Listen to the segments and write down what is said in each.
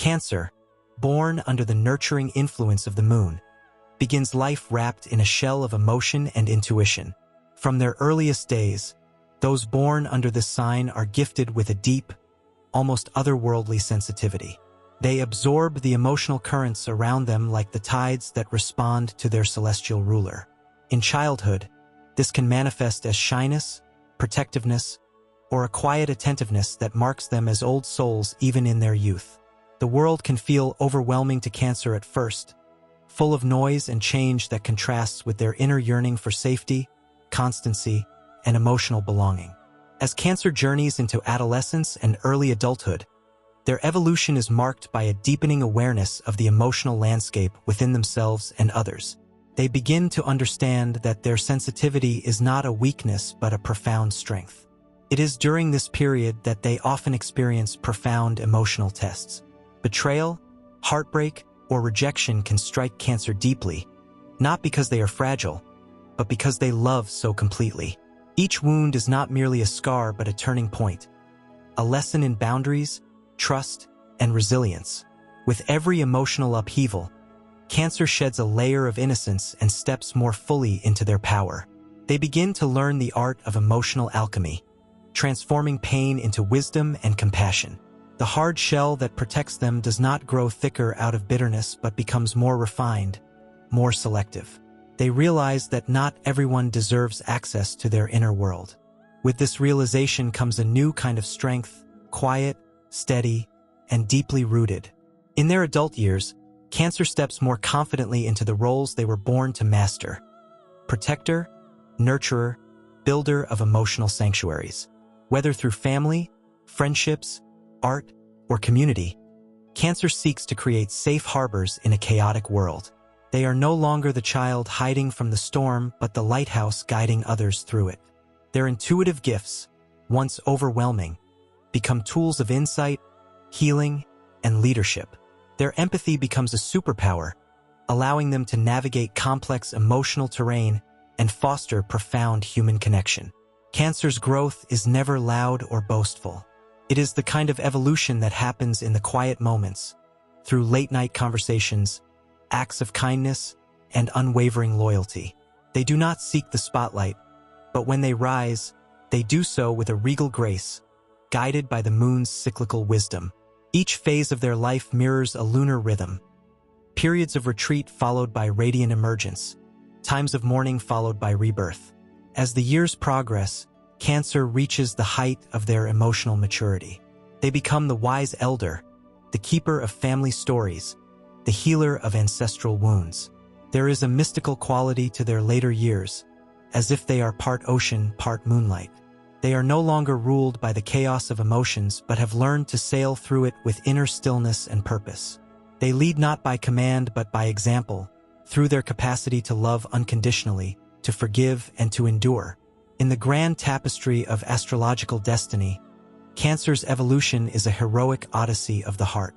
Cancer, born under the nurturing influence of the moon, begins life wrapped in a shell of emotion and intuition. From their earliest days, those born under this sign are gifted with a deep, almost otherworldly sensitivity. They absorb the emotional currents around them like the tides that respond to their celestial ruler. In childhood, this can manifest as shyness, protectiveness, or a quiet attentiveness that marks them as old souls even in their youth. The world can feel overwhelming to Cancer at first, full of noise and change that contrasts with their inner yearning for safety, constancy, and emotional belonging. As Cancer journeys into adolescence and early adulthood, their evolution is marked by a deepening awareness of the emotional landscape within themselves and others. They begin to understand that their sensitivity is not a weakness but a profound strength. It is during this period that they often experience profound emotional tests. Betrayal, heartbreak, or rejection can strike Cancer deeply, not because they are fragile, but because they love so completely. Each wound is not merely a scar but a turning point, a lesson in boundaries, trust, and resilience. With every emotional upheaval, Cancer sheds a layer of innocence and steps more fully into their power. They begin to learn the art of emotional alchemy, transforming pain into wisdom and compassion. The hard shell that protects them does not grow thicker out of bitterness but becomes more refined, more selective. They realize that not everyone deserves access to their inner world. With this realization comes a new kind of strength, quiet, steady, and deeply rooted. In their adult years, Cancer steps more confidently into the roles they were born to master: protector, nurturer, builder of emotional sanctuaries. Whether through family, friendships, art, or community, Cancer seeks to create safe harbors in a chaotic world. They are no longer the child hiding from the storm, but the lighthouse guiding others through it. Their intuitive gifts, once overwhelming, become tools of insight, healing, and leadership. Their empathy becomes a superpower, allowing them to navigate complex emotional terrain and foster profound human connection. Cancer's growth is never loud or boastful. It is the kind of evolution that happens in the quiet moments, through late-night conversations, acts of kindness, and unwavering loyalty. They do not seek the spotlight, but when they rise, they do so with a regal grace, guided by the moon's cyclical wisdom. Each phase of their life mirrors a lunar rhythm: periods of retreat followed by radiant emergence, times of mourning followed by rebirth. As the years progress, Cancer reaches the height of their emotional maturity. They become the wise elder, the keeper of family stories, the healer of ancestral wounds. There is a mystical quality to their later years, as if they are part ocean, part moonlight. They are no longer ruled by the chaos of emotions but have learned to sail through it with inner stillness and purpose. They lead not by command but by example, through their capacity to love unconditionally, to forgive, and to endure. In the grand tapestry of astrological destiny, Cancer's evolution is a heroic odyssey of the heart.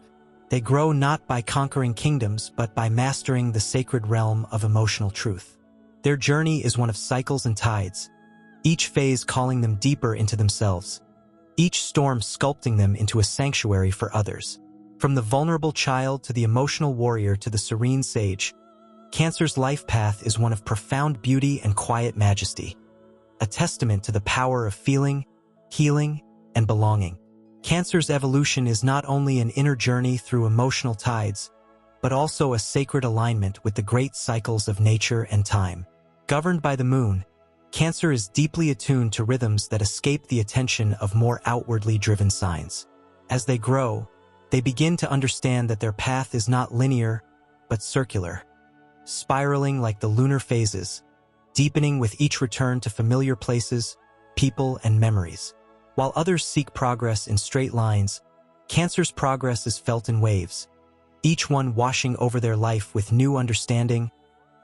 They grow not by conquering kingdoms but by mastering the sacred realm of emotional truth. Their journey is one of cycles and tides, each phase calling them deeper into themselves, each storm sculpting them into a sanctuary for others. From the vulnerable child to the emotional warrior to the serene sage, Cancer's life path is one of profound beauty and quiet majesty, a testament to the power of feeling, healing, and belonging. Cancer's evolution is not only an inner journey through emotional tides, but also a sacred alignment with the great cycles of nature and time. Governed by the moon, Cancer is deeply attuned to rhythms that escape the attention of more outwardly driven signs. As they grow, they begin to understand that their path is not linear, but circular, spiraling like the lunar phases, deepening with each return to familiar places, people, and memories. While others seek progress in straight lines, Cancer's progress is felt in waves, each one washing over their life with new understanding,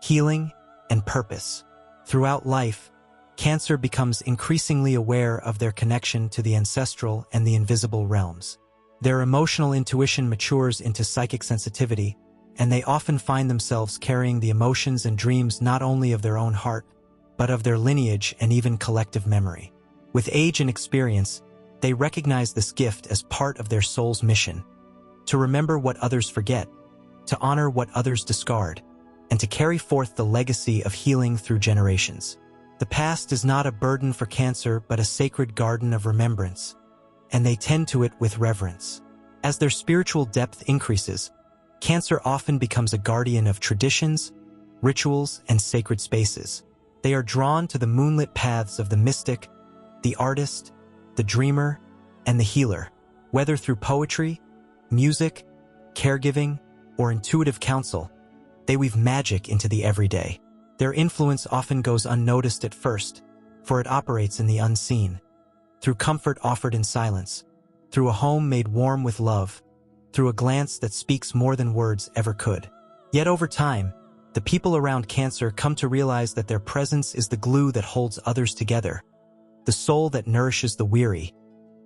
healing, and purpose. Throughout life, Cancer becomes increasingly aware of their connection to the ancestral and the invisible realms. Their emotional intuition matures into psychic sensitivity, and they often find themselves carrying the emotions and dreams not only of their own heart, but of their lineage and even collective memory. With age and experience, they recognize this gift as part of their soul's mission, to remember what others forget, to honor what others discard, and to carry forth the legacy of healing through generations. The past is not a burden for Cancer but a sacred garden of remembrance, and they tend to it with reverence. As their spiritual depth increases, Cancer often becomes a guardian of traditions, rituals, and sacred spaces. They are drawn to the moonlit paths of the mystic, the artist, the dreamer, and the healer. Whether through poetry, music, caregiving, or intuitive counsel, they weave magic into the everyday. Their influence often goes unnoticed at first, for it operates in the unseen. Through comfort offered in silence, through a home made warm with love, through a glance that speaks more than words ever could. Yet over time, the people around Cancer come to realize that their presence is the glue that holds others together, the soul that nourishes the weary,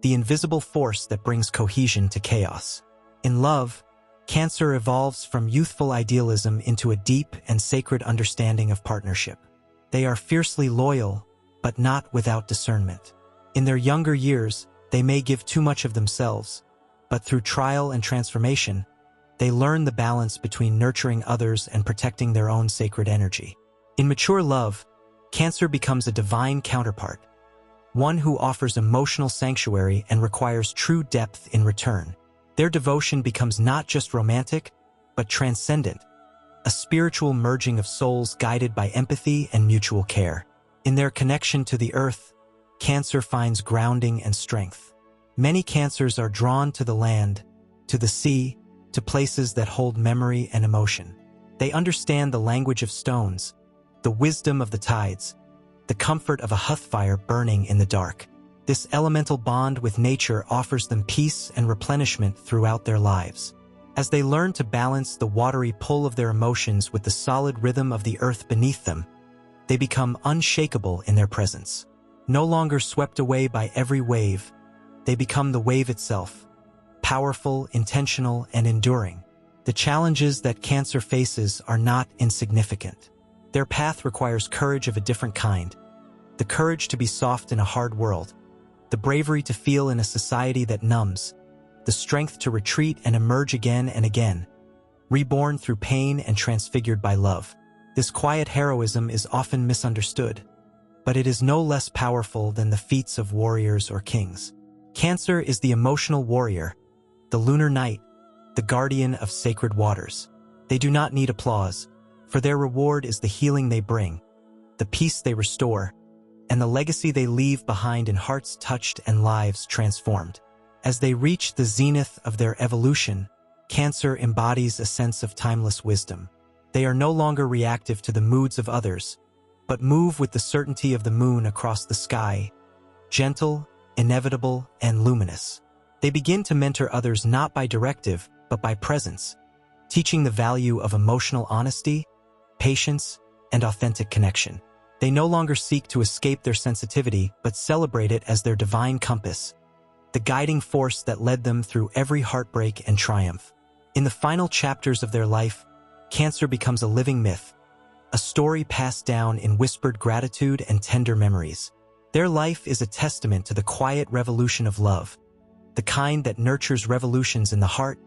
the invisible force that brings cohesion to chaos. In love, Cancer evolves from youthful idealism into a deep and sacred understanding of partnership. They are fiercely loyal, but not without discernment. In their younger years, they may give too much of themselves, but through trial and transformation, they learn the balance between nurturing others and protecting their own sacred energy. In mature love, Cancer becomes a divine counterpart, one who offers emotional sanctuary and requires true depth in return. Their devotion becomes not just romantic, but transcendent, a spiritual merging of souls guided by empathy and mutual care. In their connection to the earth, Cancer finds grounding and strength. Many Cancers are drawn to the land, to the sea, to places that hold memory and emotion. They understand the language of stones, the wisdom of the tides, the comfort of a hearth fire burning in the dark. This elemental bond with nature offers them peace and replenishment throughout their lives. As they learn to balance the watery pull of their emotions with the solid rhythm of the earth beneath them, they become unshakable in their presence. No longer swept away by every wave, they become the wave itself, powerful, intentional, and enduring. The challenges that Cancer faces are not insignificant. Their path requires courage of a different kind, the courage to be soft in a hard world, the bravery to feel in a society that numbs, the strength to retreat and emerge again and again, reborn through pain and transfigured by love. This quiet heroism is often misunderstood, but it is no less powerful than the feats of warriors or kings. Cancer is the emotional warrior, the lunar knight, the guardian of sacred waters. They do not need applause, for their reward is the healing they bring, the peace they restore, and the legacy they leave behind in hearts touched and lives transformed. As they reach the zenith of their evolution, Cancer embodies a sense of timeless wisdom. They are no longer reactive to the moods of others, but move with the certainty of the moon across the sky, gentle, inevitable, and luminous. They begin to mentor others not by directive, but by presence, teaching the value of emotional honesty, patience, and authentic connection. They no longer seek to escape their sensitivity, but celebrate it as their divine compass, the guiding force that led them through every heartbreak and triumph. In the final chapters of their life, Cancer becomes a living myth, a story passed down in whispered gratitude and tender memories. Their life is a testament to the quiet revolution of love, the kind that nurtures revolutions in the heart,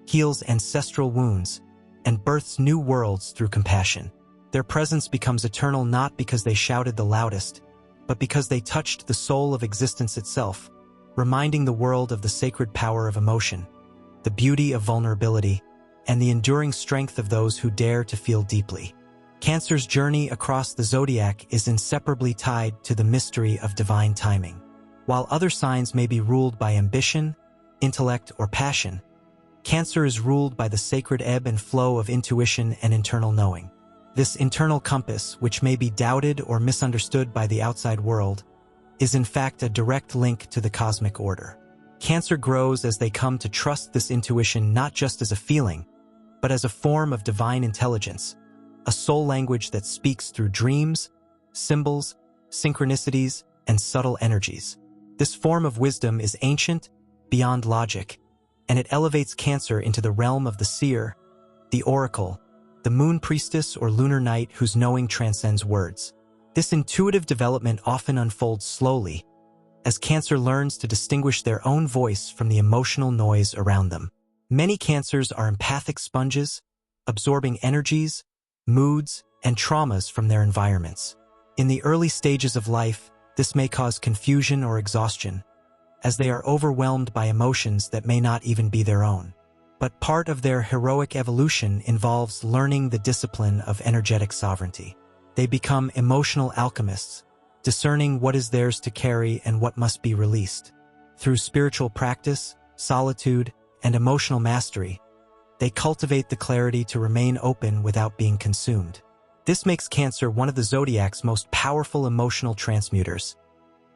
heals ancestral wounds, and births new worlds through compassion. Their presence becomes eternal not because they shouted the loudest, but because they touched the soul of existence itself, reminding the world of the sacred power of emotion, the beauty of vulnerability, and the enduring strength of those who dare to feel deeply. Cancer's journey across the zodiac is inseparably tied to the mystery of divine timing. While other signs may be ruled by ambition, intellect, or passion, Cancer is ruled by the sacred ebb and flow of intuition and internal knowing. This internal compass, which may be doubted or misunderstood by the outside world, is in fact a direct link to the cosmic order. Cancer grows as they come to trust this intuition not just as a feeling, but as a form of divine intelligence, a soul language that speaks through dreams, symbols, synchronicities, and subtle energies. This form of wisdom is ancient, beyond logic, and it elevates Cancer into the realm of the seer, the oracle, the moon priestess or lunar knight whose knowing transcends words. This intuitive development often unfolds slowly, as Cancer learns to distinguish their own voice from the emotional noise around them. Many Cancers are empathic sponges, absorbing energies, moods, and traumas from their environments. In the early stages of life, this may cause confusion or exhaustion, as they are overwhelmed by emotions that may not even be their own. But part of their heroic evolution involves learning the discipline of energetic sovereignty. They become emotional alchemists, discerning what is theirs to carry and what must be released. Through spiritual practice, solitude, and emotional mastery, they cultivate the clarity to remain open without being consumed. This makes Cancer one of the zodiac's most powerful emotional transmuters,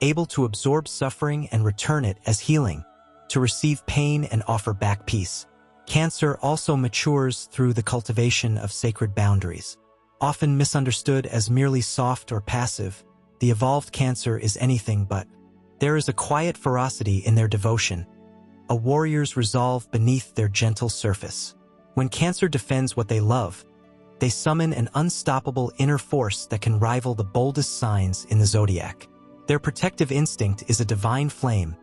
able to absorb suffering and return it as healing, to receive pain and offer back peace. Cancer also matures through the cultivation of sacred boundaries. Often misunderstood as merely soft or passive, the evolved Cancer is anything but. There is a quiet ferocity in their devotion, a warrior's resolve beneath their gentle surface. When Cancer defends what they love, they summon an unstoppable inner force that can rival the boldest signs in the zodiac. Their protective instinct is a divine flame,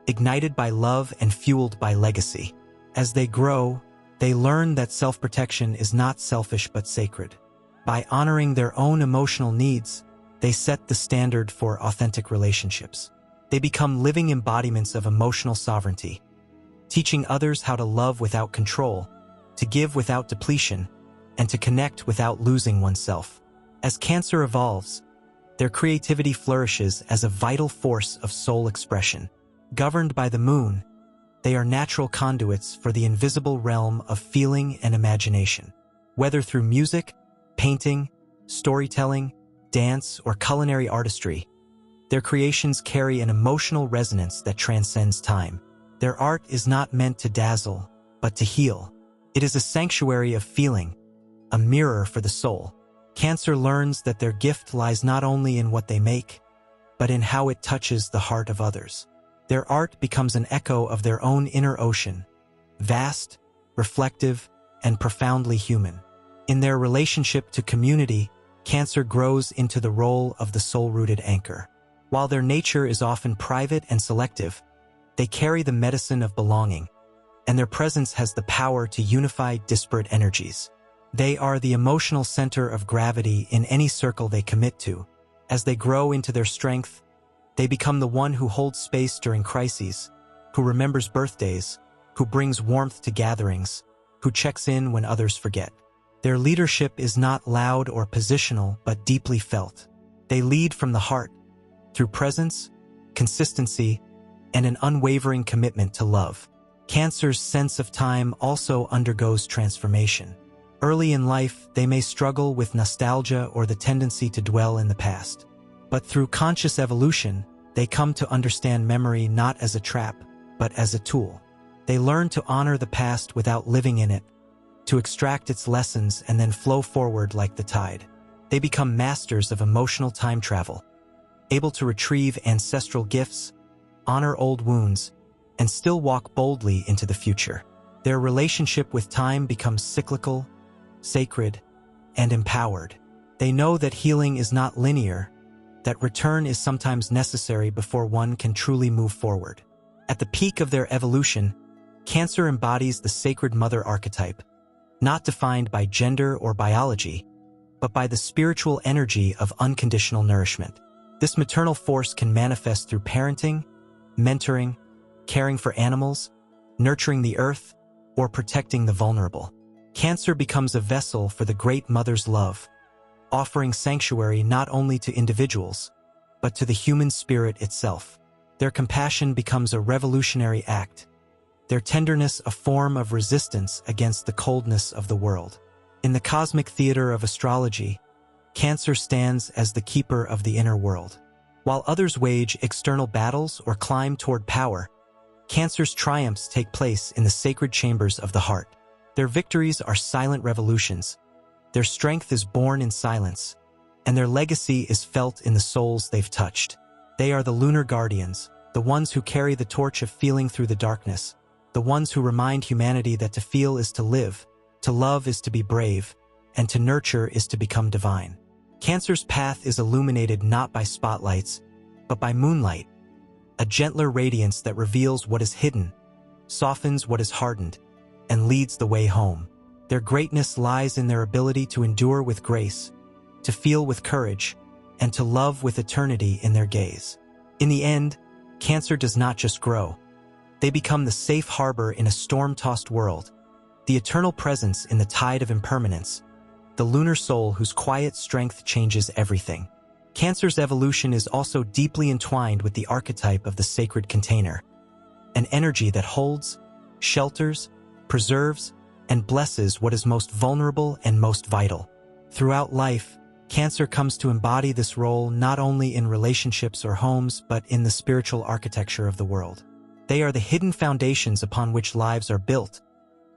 ignited by love and fueled by legacy. As they grow, they learn that self-protection is not selfish but sacred. By honoring their own emotional needs, they set the standard for authentic relationships. They become living embodiments of emotional sovereignty, teaching others how to love without control, to give without depletion, and to connect without losing oneself. As Cancer evolves, their creativity flourishes as a vital force of soul expression. Governed by the moon, they are natural conduits for the invisible realm of feeling and imagination. Whether through music, painting, storytelling, dance, or culinary artistry, their creations carry an emotional resonance that transcends time. Their art is not meant to dazzle, but to heal. It is a sanctuary of feeling, a mirror for the soul. Cancer learns that their gift lies not only in what they make, but in how it touches the heart of others. Their art becomes an echo of their own inner ocean, vast, reflective, and profoundly human. In their relationship to community, Cancer grows into the role of the soul-rooted anchor. While their nature is often private and selective, they carry the medicine of belonging, and their presence has the power to unify disparate energies. They are the emotional center of gravity in any circle they commit to. As they grow into their strength, they become the one who holds space during crises, who remembers birthdays, who brings warmth to gatherings, who checks in when others forget. Their leadership is not loud or positional, but deeply felt. They lead from the heart, through presence, consistency, and an unwavering commitment to love. Cancer's sense of time also undergoes transformation. Early in life, they may struggle with nostalgia or the tendency to dwell in the past. But through conscious evolution, they come to understand memory not as a trap, but as a tool. They learn to honor the past without living in it, to extract its lessons and then flow forward like the tide. They become masters of emotional time travel, able to retrieve ancestral gifts, honor old wounds, and still walk boldly into the future. Their relationship with time becomes cyclical, sacred, and empowered. They know that healing is not linear, that return is sometimes necessary before one can truly move forward. At the peak of their evolution, Cancer embodies the sacred mother archetype, not defined by gender or biology, but by the spiritual energy of unconditional nourishment. This maternal force can manifest through parenting, mentoring, caring for animals, nurturing the earth, or protecting the vulnerable. Cancer becomes a vessel for the great mother's love, offering sanctuary not only to individuals, but to the human spirit itself. Their compassion becomes a revolutionary act, their tenderness a form of resistance against the coldness of the world. In the cosmic theater of astrology, Cancer stands as the keeper of the inner world. While others wage external battles or climb toward power, Cancer's triumphs take place in the sacred chambers of the heart. Their victories are silent revolutions, their strength is born in silence, and their legacy is felt in the souls they've touched. They are the lunar guardians, the ones who carry the torch of feeling through the darkness, the ones who remind humanity that to feel is to live, to love is to be brave, and to nurture is to become divine. Cancer's path is illuminated not by spotlights, but by moonlight, a gentler radiance that reveals what is hidden, softens what is hardened, and leads the way home. Their greatness lies in their ability to endure with grace, to feel with courage, and to love with eternity in their gaze. In the end, Cancer does not just grow. They become the safe harbor in a storm-tossed world, the eternal presence in the tide of impermanence, the lunar soul whose quiet strength changes everything. Cancer's evolution is also deeply entwined with the archetype of the sacred container, an energy that holds, shelters, preserves, and blesses what is most vulnerable and most vital. Throughout life, Cancer comes to embody this role not only in relationships or homes, but in the spiritual architecture of the world. They are the hidden foundations upon which lives are built,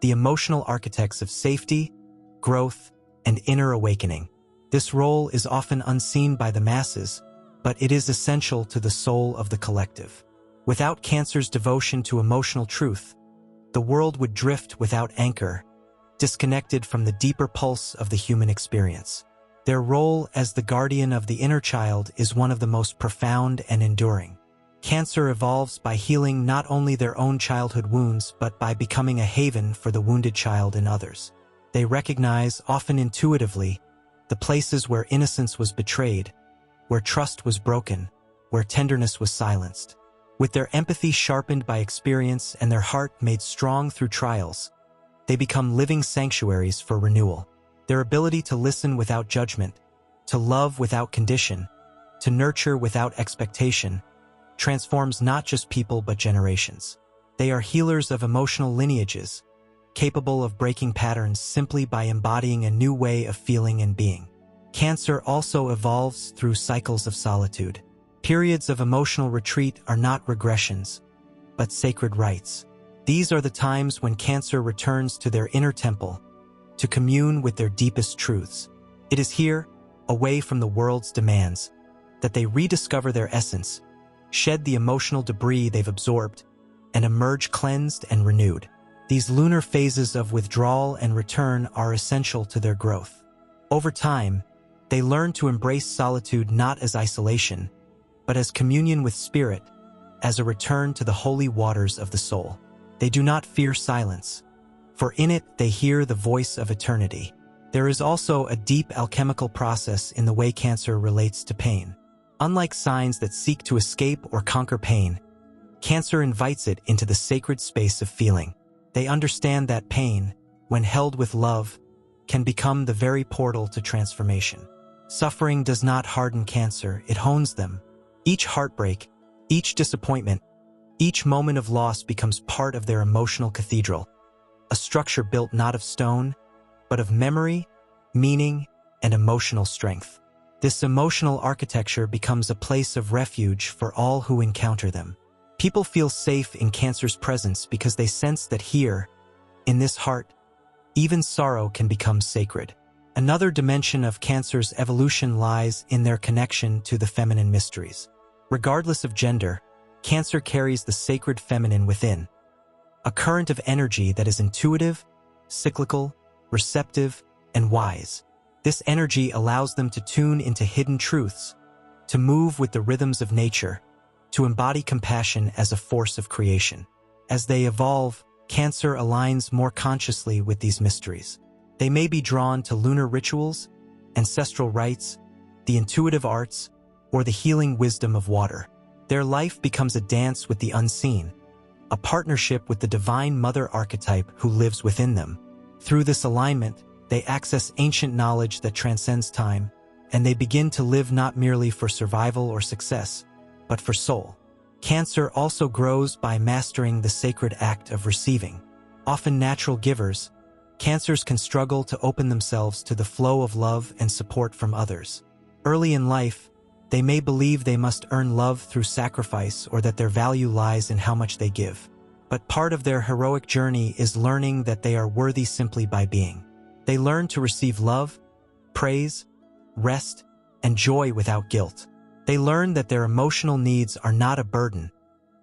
the emotional architects of safety, growth, and inner awakening. This role is often unseen by the masses, but it is essential to the soul of the collective. Without Cancer's devotion to emotional truth, the world would drift without anchor, disconnected from the deeper pulse of the human experience. Their role as the guardian of the inner child is one of the most profound and enduring. Cancer evolves by healing not only their own childhood wounds, but by becoming a haven for the wounded child in others. They recognize, often intuitively, the places where innocence was betrayed, where trust was broken, where tenderness was silenced. With their empathy sharpened by experience and their heart made strong through trials, they become living sanctuaries for renewal. Their ability to listen without judgment, to love without condition, to nurture without expectation, transforms not just people but generations. They are healers of emotional lineages, capable of breaking patterns simply by embodying a new way of feeling and being. Cancer also evolves through cycles of solitude. Periods of emotional retreat are not regressions, but sacred rites. These are the times when Cancer returns to their inner temple, to commune with their deepest truths. It is here, away from the world's demands, that they rediscover their essence, shed the emotional debris they've absorbed, and emerge cleansed and renewed. These lunar phases of withdrawal and return are essential to their growth. Over time, they learn to embrace solitude not as isolation, but as communion with spirit, as a return to the holy waters of the soul. They do not fear silence, for in it they hear the voice of eternity. There is also a deep alchemical process in the way Cancer relates to pain. Unlike signs that seek to escape or conquer pain, Cancer invites it into the sacred space of feeling. They understand that pain, when held with love, can become the very portal to transformation. Suffering does not harden Cancer, it hones them. Each heartbreak, each disappointment, each moment of loss becomes part of their emotional cathedral, a structure built not of stone, but of memory, meaning, and emotional strength. This emotional architecture becomes a place of refuge for all who encounter them. People feel safe in Cancer's presence because they sense that here, in this heart, even sorrow can become sacred. Another dimension of Cancer's evolution lies in their connection to the feminine mysteries. Regardless of gender, Cancer carries the sacred feminine within, a current of energy that is intuitive, cyclical, receptive, and wise. This energy allows them to tune into hidden truths, to move with the rhythms of nature, to embody compassion as a force of creation. As they evolve, Cancer aligns more consciously with these mysteries. They may be drawn to lunar rituals, ancestral rites, the intuitive arts, or the healing wisdom of water. Their life becomes a dance with the unseen, a partnership with the divine mother archetype who lives within them. Through this alignment, they access ancient knowledge that transcends time, and they begin to live not merely for survival or success, but for soul. Cancer also grows by mastering the sacred act of receiving. Often natural givers, Cancers can struggle to open themselves to the flow of love and support from others. Early in life, they may believe they must earn love through sacrifice or that their value lies in how much they give. But part of their heroic journey is learning that they are worthy simply by being. They learn to receive love, praise, rest, and joy without guilt. They learn that their emotional needs are not a burden,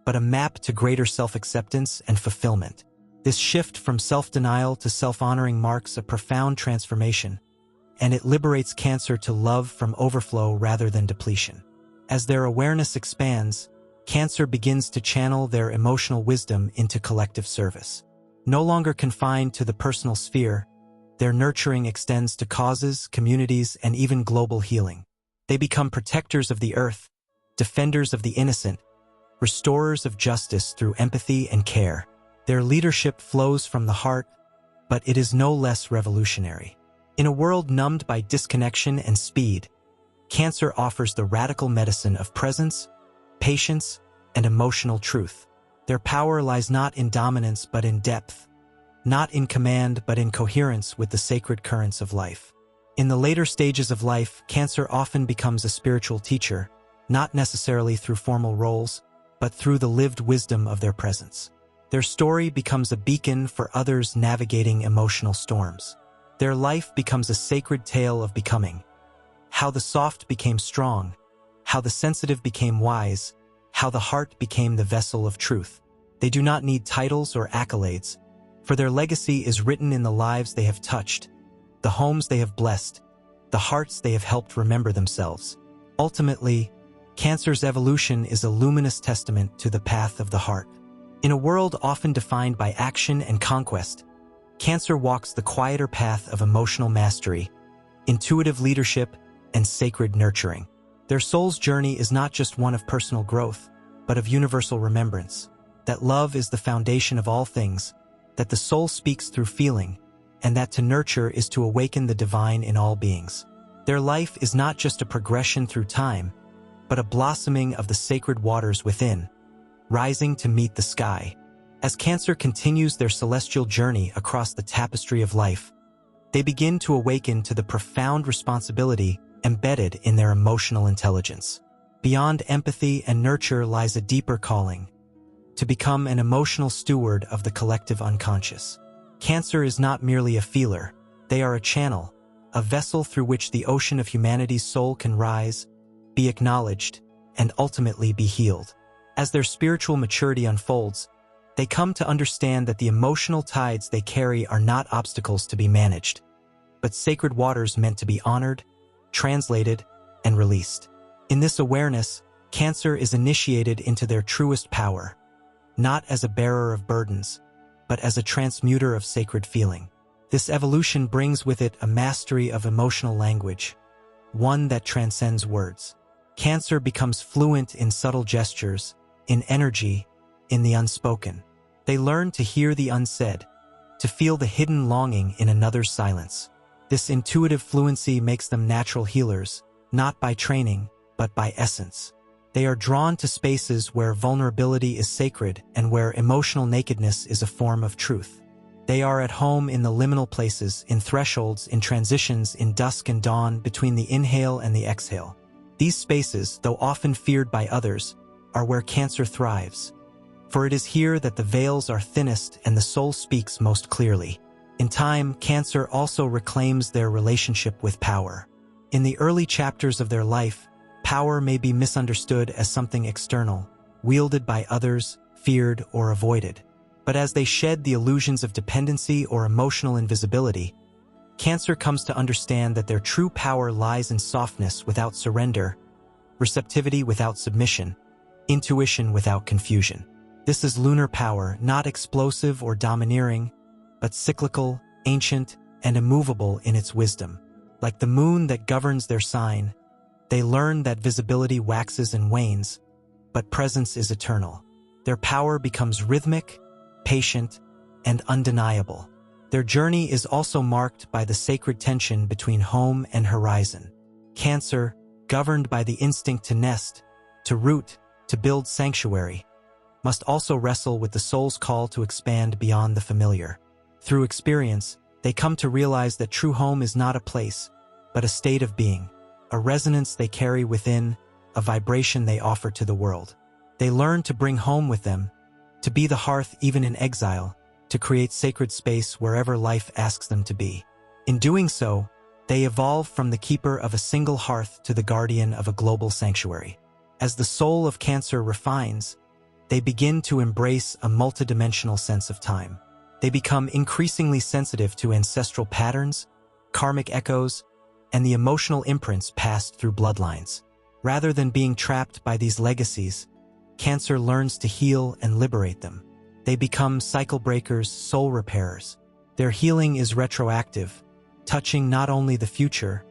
but a map to greater self-acceptance and fulfillment. This shift from self-denial to self-honoring marks a profound transformation, and it liberates Cancer to love from overflow rather than depletion. As their awareness expands, Cancer begins to channel their emotional wisdom into collective service. No longer confined to the personal sphere, their nurturing extends to causes, communities, and even global healing. They become protectors of the earth, defenders of the innocent, restorers of justice through empathy and care. Their leadership flows from the heart, but it is no less revolutionary. In a world numbed by disconnection and speed, Cancer offers the radical medicine of presence, patience, and emotional truth. Their power lies not in dominance but in depth, not in command but in coherence with the sacred currents of life. In the later stages of life, Cancer often becomes a spiritual teacher, not necessarily through formal roles, but through the lived wisdom of their presence. Their story becomes a beacon for others navigating emotional storms. Their life becomes a sacred tale of becoming. How the soft became strong, how the sensitive became wise, how the heart became the vessel of truth. They do not need titles or accolades, for their legacy is written in the lives they have touched, the homes they have blessed, the hearts they have helped remember themselves. Ultimately, Cancer's evolution is a luminous testament to the path of the heart. In a world often defined by action and conquest, Cancer walks the quieter path of emotional mastery, intuitive leadership, and sacred nurturing. Their soul's journey is not just one of personal growth, but of universal remembrance, that love is the foundation of all things, that the soul speaks through feeling, and that to nurture is to awaken the divine in all beings. Their life is not just a progression through time, but a blossoming of the sacred waters within, rising to meet the sky. As Cancer continues their celestial journey across the tapestry of life, they begin to awaken to the profound responsibility embedded in their emotional intelligence. Beyond empathy and nurture lies a deeper calling, to become an emotional steward of the collective unconscious. Cancer is not merely a feeler, they are a channel, a vessel through which the ocean of humanity's soul can rise, be acknowledged, and ultimately be healed. As their spiritual maturity unfolds, they come to understand that the emotional tides they carry are not obstacles to be managed, but sacred waters meant to be honored, translated, and released. In this awareness, Cancer is initiated into their truest power, not as a bearer of burdens, but as a transmuter of sacred feeling. This evolution brings with it a mastery of emotional language, one that transcends words. Cancer becomes fluent in subtle gestures, in energy, in the unspoken. They learn to hear the unsaid, to feel the hidden longing in another's silence. This intuitive fluency makes them natural healers, not by training, but by essence. They are drawn to spaces where vulnerability is sacred and where emotional nakedness is a form of truth. They are at home in the liminal places, in thresholds, in transitions, in dusk and dawn, between the inhale and the exhale. These spaces, though often feared by others, are where Cancer thrives. For it is here that the veils are thinnest and the soul speaks most clearly. In time, Cancer also reclaims their relationship with power. In the early chapters of their life, power may be misunderstood as something external, wielded by others, feared or avoided. But as they shed the illusions of dependency or emotional invisibility, Cancer comes to understand that their true power lies in softness without surrender, receptivity without submission, intuition without confusion. This is lunar power, not explosive or domineering, but cyclical, ancient, and immovable in its wisdom. Like the moon that governs their sign, they learn that visibility waxes and wanes, but presence is eternal. Their power becomes rhythmic, patient, and undeniable. Their journey is also marked by the sacred tension between home and horizon. Cancer, governed by the instinct to nest, to root, to build sanctuary, must also wrestle with the soul's call to expand beyond the familiar. Through experience, they come to realize that true home is not a place, but a state of being, a resonance they carry within, a vibration they offer to the world. They learn to bring home with them, to be the hearth even in exile, to create sacred space wherever life asks them to be. In doing so, they evolve from the keeper of a single hearth to the guardian of a global sanctuary. As the soul of Cancer refines, they begin to embrace a multidimensional sense of time. They become increasingly sensitive to ancestral patterns, karmic echoes, and the emotional imprints passed through bloodlines. Rather than being trapped by these legacies, Cancer learns to heal and liberate them. They become cycle breakers, soul repairers. Their healing is retroactive, touching not only the future,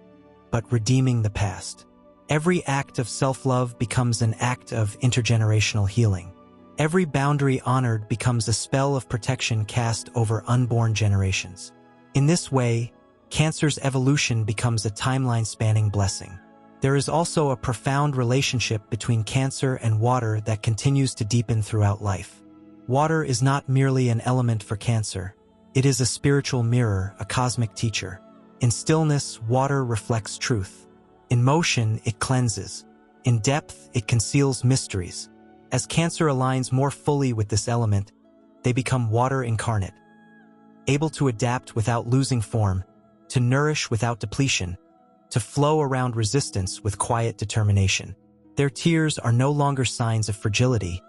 but redeeming the past. Every act of self-love becomes an act of intergenerational healing. Every boundary honored becomes a spell of protection cast over unborn generations. In this way, Cancer's evolution becomes a timeline-spanning blessing. There is also a profound relationship between Cancer and water that continues to deepen throughout life. Water is not merely an element for Cancer. It is a spiritual mirror, a cosmic teacher. In stillness, water reflects truth. In motion, it cleanses. In depth, it conceals mysteries. As Cancer aligns more fully with this element, they become water incarnate, able to adapt without losing form, to nourish without depletion, to flow around resistance with quiet determination. Their tears are no longer signs of fragility,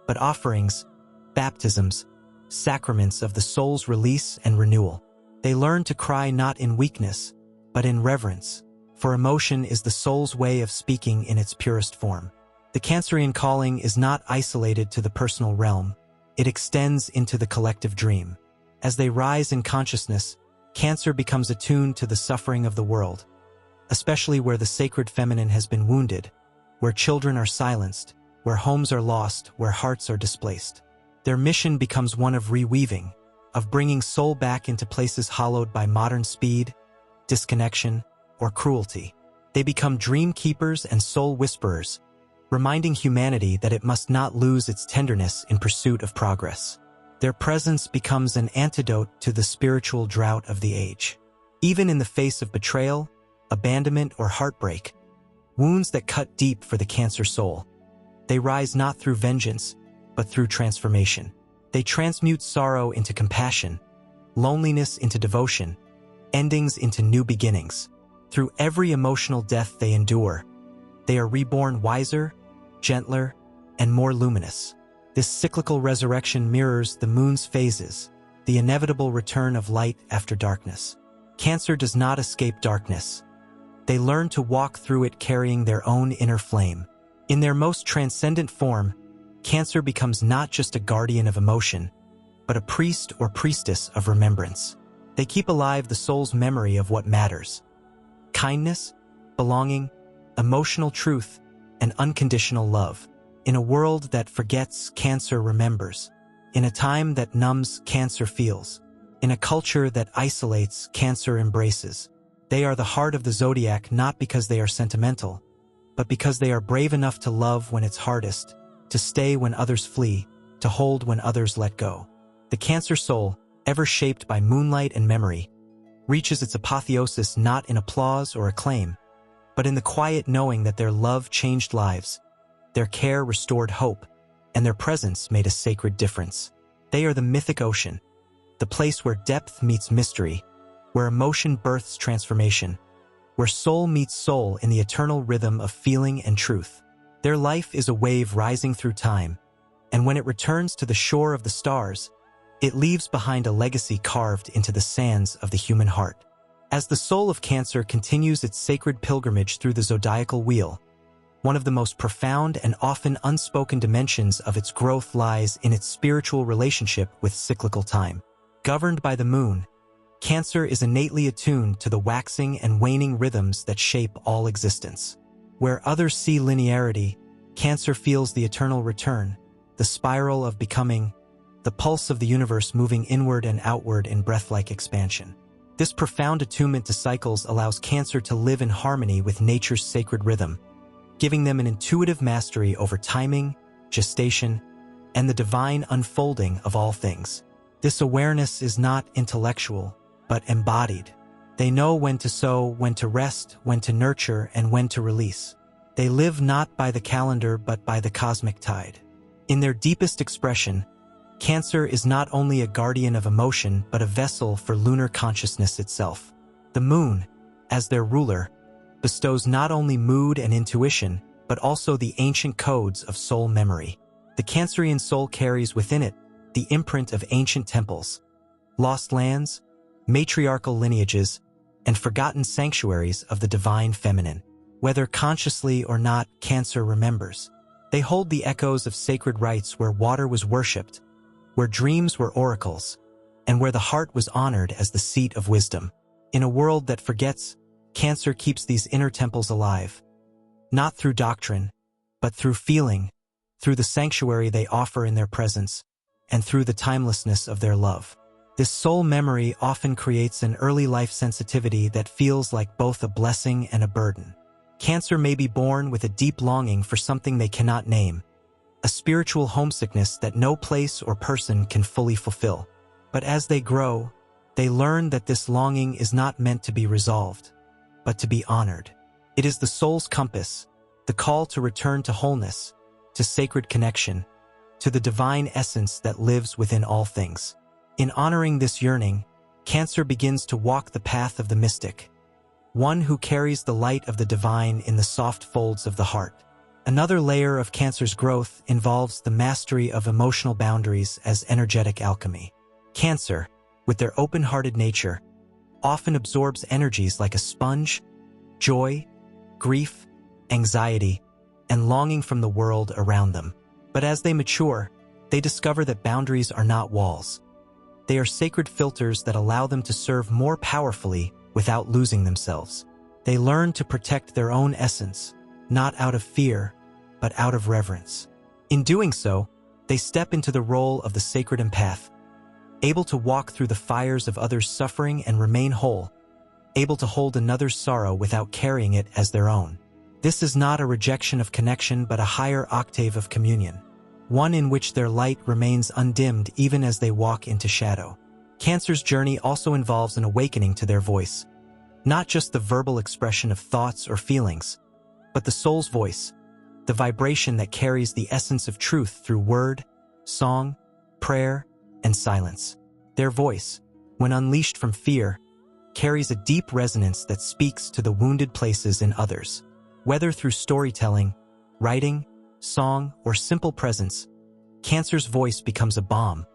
but offerings, baptisms, sacraments of the soul's release and renewal. They learn to cry not in weakness, but in reverence, for emotion is the soul's way of speaking in its purest form. The Cancerian calling is not isolated to the personal realm. It extends into the collective dream. As they rise in consciousness, Cancer becomes attuned to the suffering of the world, especially where the sacred feminine has been wounded, where children are silenced, where homes are lost, where hearts are displaced. Their mission becomes one of reweaving, of bringing soul back into places hollowed by modern speed, disconnection, or cruelty. They become dream keepers and soul whisperers, reminding humanity that it must not lose its tenderness in pursuit of progress. Their presence becomes an antidote to the spiritual drought of the age. Even in the face of betrayal, abandonment, or heartbreak, wounds that cut deep for the Cancer soul, they rise not through vengeance, but through transformation. They transmute sorrow into compassion, loneliness into devotion, endings into new beginnings. Through every emotional death they endure, they are reborn wiser, gentler, and more luminous. This cyclical resurrection mirrors the moon's phases, the inevitable return of light after darkness. Cancer does not escape darkness. They learn to walk through it carrying their own inner flame. In their most transcendent form, Cancer becomes not just a guardian of emotion, but a priest or priestess of remembrance. They keep alive the soul's memory of what matters: kindness, belonging, emotional truth, and unconditional love. In a world that forgets, Cancer remembers. In a time that numbs, Cancer feels. In a culture that isolates, Cancer embraces. They are the heart of the zodiac not because they are sentimental, but because they are brave enough to love when it's hardest, to stay when others flee, to hold when others let go. The Cancer soul, ever shaped by moonlight and memory, reaches its apotheosis not in applause or acclaim, but in the quiet knowing that their love changed lives, their care restored hope, and their presence made a sacred difference. They are the mythic ocean, the place where depth meets mystery, where emotion births transformation, where soul meets soul in the eternal rhythm of feeling and truth. Their life is a wave rising through time, and when it returns to the shore of the stars, it leaves behind a legacy carved into the sands of the human heart. As the soul of Cancer continues its sacred pilgrimage through the zodiacal wheel, one of the most profound and often unspoken dimensions of its growth lies in its spiritual relationship with cyclical time. Governed by the moon, Cancer is innately attuned to the waxing and waning rhythms that shape all existence. Where others see linearity, Cancer feels the eternal return, the spiral of becoming, the pulse of the universe moving inward and outward in breath-like expansion. This profound attunement to cycles allows Cancer to live in harmony with nature's sacred rhythm, giving them an intuitive mastery over timing, gestation, and the divine unfolding of all things. This awareness is not intellectual, but embodied. They know when to sow, when to rest, when to nurture, and when to release. They live not by the calendar, but by the cosmic tide. In their deepest expression, Cancer is not only a guardian of emotion, but a vessel for lunar consciousness itself. The moon, as their ruler, bestows not only mood and intuition, but also the ancient codes of soul memory. The Cancerian soul carries within it the imprint of ancient temples, lost lands, matriarchal lineages, and forgotten sanctuaries of the divine feminine. Whether consciously or not, Cancer remembers. They hold the echoes of sacred rites where water was worshipped, where dreams were oracles, and where the heart was honored as the seat of wisdom. In a world that forgets, Cancer keeps these inner temples alive, not through doctrine, but through feeling, through the sanctuary they offer in their presence, and through the timelessness of their love. This soul memory often creates an early life sensitivity that feels like both a blessing and a burden. Cancer may be born with a deep longing for something they cannot name, a spiritual homesickness that no place or person can fully fulfill. But as they grow, they learn that this longing is not meant to be resolved, but to be honored. It is the soul's compass, the call to return to wholeness, to sacred connection, to the divine essence that lives within all things. In honoring this yearning, Cancer begins to walk the path of the mystic, one who carries the light of the divine in the soft folds of the heart. Another layer of Cancer's growth involves the mastery of emotional boundaries as energetic alchemy. Cancer, with their open-hearted nature, often absorbs energies like a sponge, joy, grief, anxiety, and longing from the world around them. But as they mature, they discover that boundaries are not walls. They are sacred filters that allow them to serve more powerfully without losing themselves. They learn to protect their own essence, not out of fear, but out of reverence. In doing so, they step into the role of the sacred empath, able to walk through the fires of others' suffering and remain whole, able to hold another's sorrow without carrying it as their own. This is not a rejection of connection but a higher octave of communion, one in which their light remains undimmed even as they walk into shadow. Cancer's journey also involves an awakening to their voice, not just the verbal expression of thoughts or feelings, but the soul's voice, the vibration that carries the essence of truth through word, song, prayer, and silence. Their voice, when unleashed from fear, carries a deep resonance that speaks to the wounded places in others. Whether through storytelling, writing, song, or simple presence, Cancer's voice becomes a balm,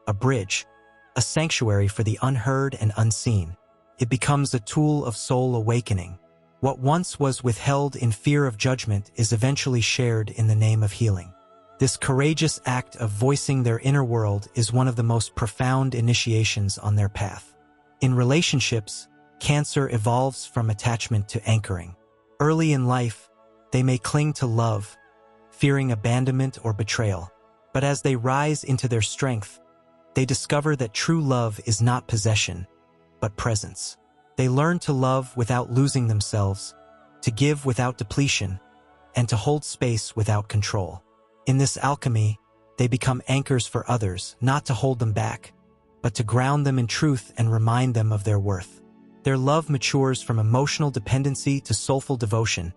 a bridge, a sanctuary for the unheard and unseen. It becomes a tool of soul awakening. What once was withheld in fear of judgment is eventually shared in the name of healing. This courageous act of voicing their inner world is one of the most profound initiations on their path. In relationships, Cancer evolves from attachment to anchoring. Early in life, they may cling to love, fearing abandonment or betrayal. But as they rise into their strength, they discover that true love is not possession, but presence. They learn to love without losing themselves, to give without depletion, and to hold space without control. In this alchemy, they become anchors for others, not to hold them back, but to ground them in truth and remind them of their worth. Their love matures from emotional dependency to soulful devotion,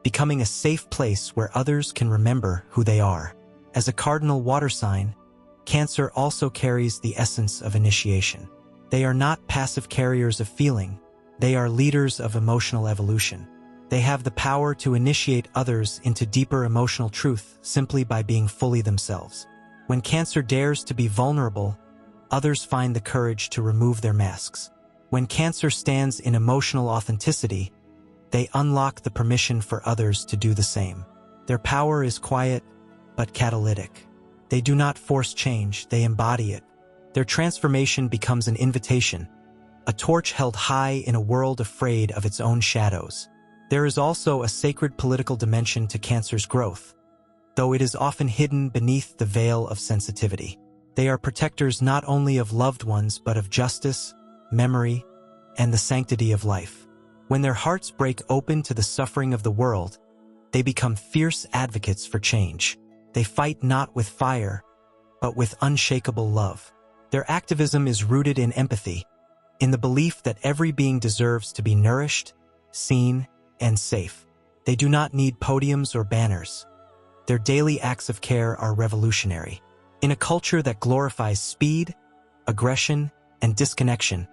becoming a safe place where others can remember who they are. As a cardinal water sign, Cancer also carries the essence of initiation. They are not passive carriers of feeling, they are leaders of emotional evolution. They have the power to initiate others into deeper emotional truth simply by being fully themselves. When Cancer dares to be vulnerable, others find the courage to remove their masks. When Cancer stands in emotional authenticity, they unlock the permission for others to do the same. Their power is quiet, but catalytic. They do not force change, they embody it. Their transformation becomes an invitation, a torch held high in a world afraid of its own shadows. There is also a sacred political dimension to Cancer's growth, though it is often hidden beneath the veil of sensitivity. They are protectors not only of loved ones but of justice, memory, and the sanctity of life. When their hearts break open to the suffering of the world, they become fierce advocates for change. They fight not with fire, but with unshakable love. Their activism is rooted in empathy, in the belief that every being deserves to be nourished, seen, and safe. They do not need podiums or banners. Their daily acts of care are revolutionary. In a culture that glorifies speed, aggression, and disconnection,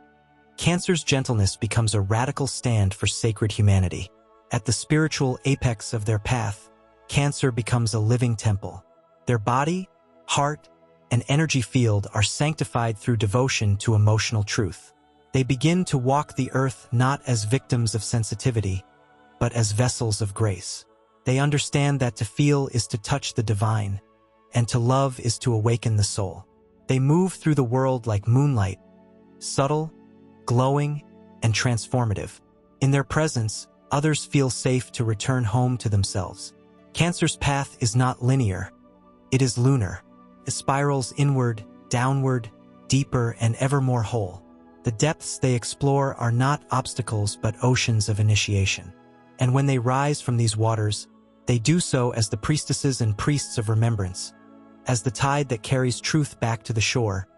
Cancer's gentleness becomes a radical stand for sacred humanity. At the spiritual apex of their path, Cancer becomes a living temple. Their body, heart, and energy field are sanctified through devotion to emotional truth. They begin to walk the earth not as victims of sensitivity, but as vessels of grace. They understand that to feel is to touch the divine, and to love is to awaken the soul. They move through the world like moonlight, subtle, glowing, and transformative. In their presence, others feel safe to return home to themselves. Cancer's path is not linear. It is lunar. It spirals inward, downward, deeper, and ever more whole. The depths they explore are not obstacles but oceans of initiation. And when they rise from these waters, they do so as the priestesses and priests of remembrance, as the tide that carries truth back to the shore,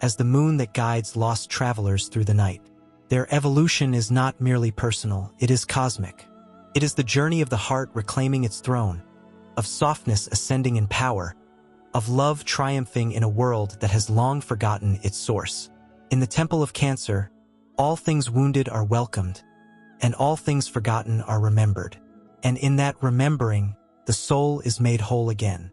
as the moon that guides lost travelers through the night. Their evolution is not merely personal, it is cosmic. It is the journey of the heart reclaiming its throne, of softness ascending in power, of love triumphing in a world that has long forgotten its source. In the temple of Cancer, all things wounded are welcomed, and all things forgotten are remembered. And in that remembering, the soul is made whole again.